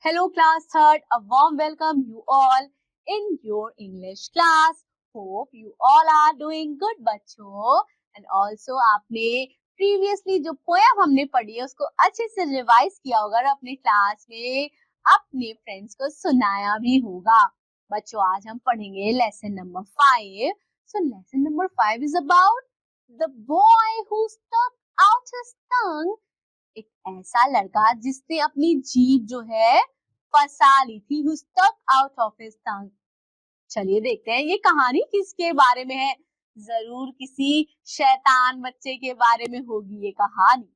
Hello class third, a warm welcome you all in your English class. Hope you all are doing good बच्चों. And also आपने previously जो poem हमने पढ़ी है उसको अच्छे से रिवाइज किया होगा और अपने क्लास में अपने फ्रेंड्स को सुनाया भी होगा. बच्चों आज हम पढ़ेंगे lesson number 5. So lesson number 5 is about the boy who stuck out his tongue. एक ऐसा लड़का जिसने अपनी जीभ जो है फंसा ली थी. Who stuck out of his tongue. चलिए देखते हैं ये कहानी किसके बारे में है. जरूर किसी शैतान बच्चे के बारे में होगी ये कहानी.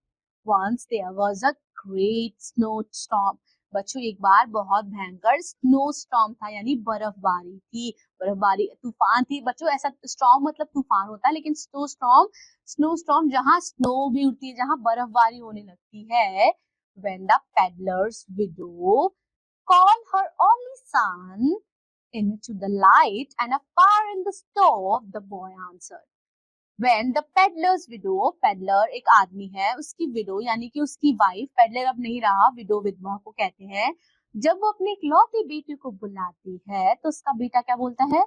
Once there was a great snowstorm. बच्चों एक बार बहुत भयंकर स्नो स्टॉर्म था यानी बर्फबारी थी. बर्फबारी तूफान थी. बच्चों ऐसा स्टॉर्म मतलब तूफान होता है लेकिन स्नो स्टॉर्म जहाँ स्नो भी उड़ती है जहाँ बर्फबारी होने लगती है. When the peddler's widow called her only son into the light and a fire in the stove, the boy answered. When the peddler's widow, peddler एक आदमी है, उसकी widow यानी कि उसकी wife, peddler अब नहीं रहा, widow विधवा को कहते हैं. जब वो अपने इकलौते बेटे को बुलाती है तो उसका बेटा क्या बोलता है?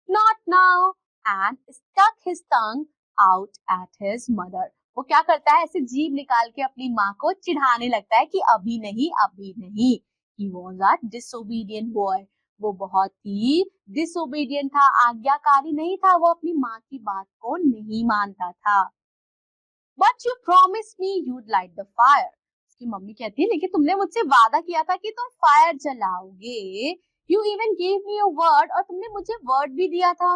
Not now, and stuck his tongue out at his mother. वो क्या करता है? ऐसे जीभ निकाल के अपनी माँ को चिढ़ाने लगता है कि अभी नहीं, अभी नहीं. He was a disobedient boy. वो बहुत ही डिसोबीडियंट था, आज्ञाकारी नहीं था. वो अपनी माँ की बात को नहीं मानता था. But you promised me you'd light the fire. उसकी मम्मी कहती है लेकिन तुमने मुझसे वादा किया था कि तुम fire जलाओगे. You even gave me a word. और तुमने मुझे वर्ड भी दिया था.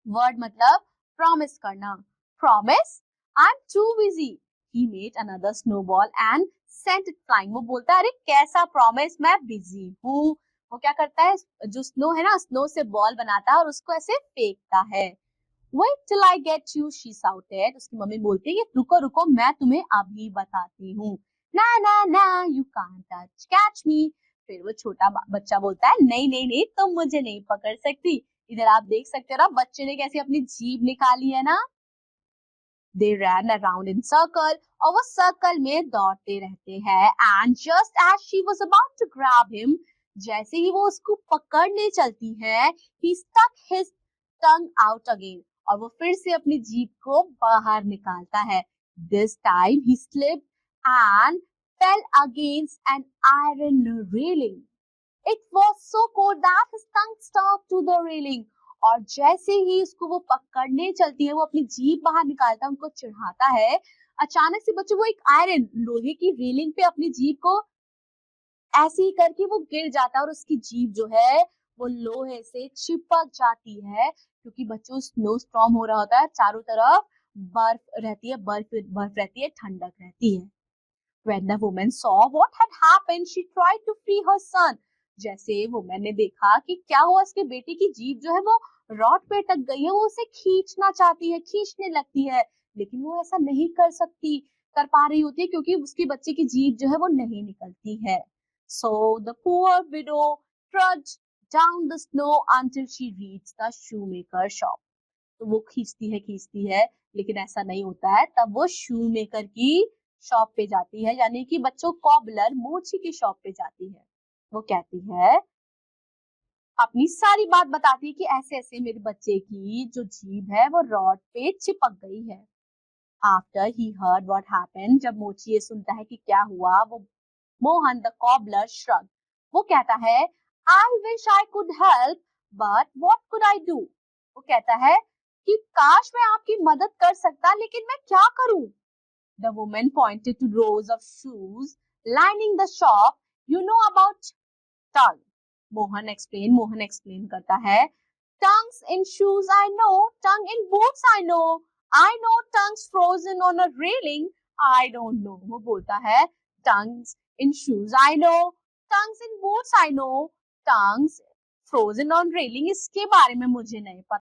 वर्ड मतलब प्रॉमिस करना. Promise? I'm too busy. He made another snowball and sent it flying. वो बोलता है अरे कैसा प्रॉमिस, मैं बिजी हूँ. वो क्या करता है, जो स्नो है ना, स्नो से बॉल बनाता है और उसको ऐसे फेंकता है. Wait till I get you, she shouted. उसकी मम्मी बोलती है कि रुको रुको मैं तुम्हें अभी बताती हूँ. ना ना ना, you can't catch me. फिर वो छोटा बच्चा बोलता है नहीं नहीं नहीं, तुम मुझे नहीं पकड़ सकती. इधर आप देख सकते हो ना बच्चे ने कैसे अपनी जीभ निकाली है ना. They ran around in circle. और वो सर्कल में दौड़ते रहते हैं. And just as she was about to grab him, जैसे ही वो उसको पकड़ने चलती है, he stuck his tongue out again. और वो फिर से अपनी जीभ को बाहर निकालता है. This time he slipped and fell against an iron railing. It was so cold that his tongue stuck to the railing. और जैसे ही उसको वो पकड़ने चलती है, वो अपनी जीभ बाहर निकालता है, उनको चिढ़ाता है. अचानक से बच्चों वो एक आयरन लोहे की रेलिंग पे अपनी जीभ को ऐसे ही करके वो गिर जाता है और उसकी जीभ जो है वो लोहे से चिपक जाती है. क्योंकि बच्चों स्नो स्टॉर्म हो रहा होता है, चारों तरफ बर्फ रहती है, बर्फ रहती है, ठंडक रहती है. When the woman saw what had happened, she tried to free her son. जैसे वुमन ने देखा कि क्या हुआ, उसके बेटे की जीभ जो है वो रॉड पे अटक गई है. वो उसे खींचना चाहती है, खींचने लगती है, लेकिन वो ऐसा नहीं कर पा रही होती है क्योंकि उसके बच्चे की जीभ जो है वो नहीं निकलती है. So the poor widow trudged down the snow until she reached the shoemaker shop. तो वो खींचती है लेकिन ऐसा नहीं होता है. तब वो शू मेकर की शॉप पे जाती है यानी कि बच्चों कॉबलर मोची की शॉप पे जाती है. वो कहती है, अपनी सारी बात बताती है कि ऐसे ऐसे मेरे बच्चे की जो जीभ है वो रॉड पे चिपक गई है. After he heard what happened, जब मोची ये सुनता है कि क्या हुआ, वो मोहन द कॉबलर श्रग. वो कहता है I wish I could help, but what could I do? वो कहता है कि काश मैं आपकी मदद कर सकता लेकिन मैं क्या करूं. The woman pointed to rows of shoes lining the shop. You know about tongue. Mohan explain करता है. Tongues in shoes I know, tongue in boots I know. I know tongues frozen on a railing. I don't know. वो बोलता है tongues in shoes I know, tongues in boots I know, tongues frozen on railing इसके बारे में मुझे नहीं पता.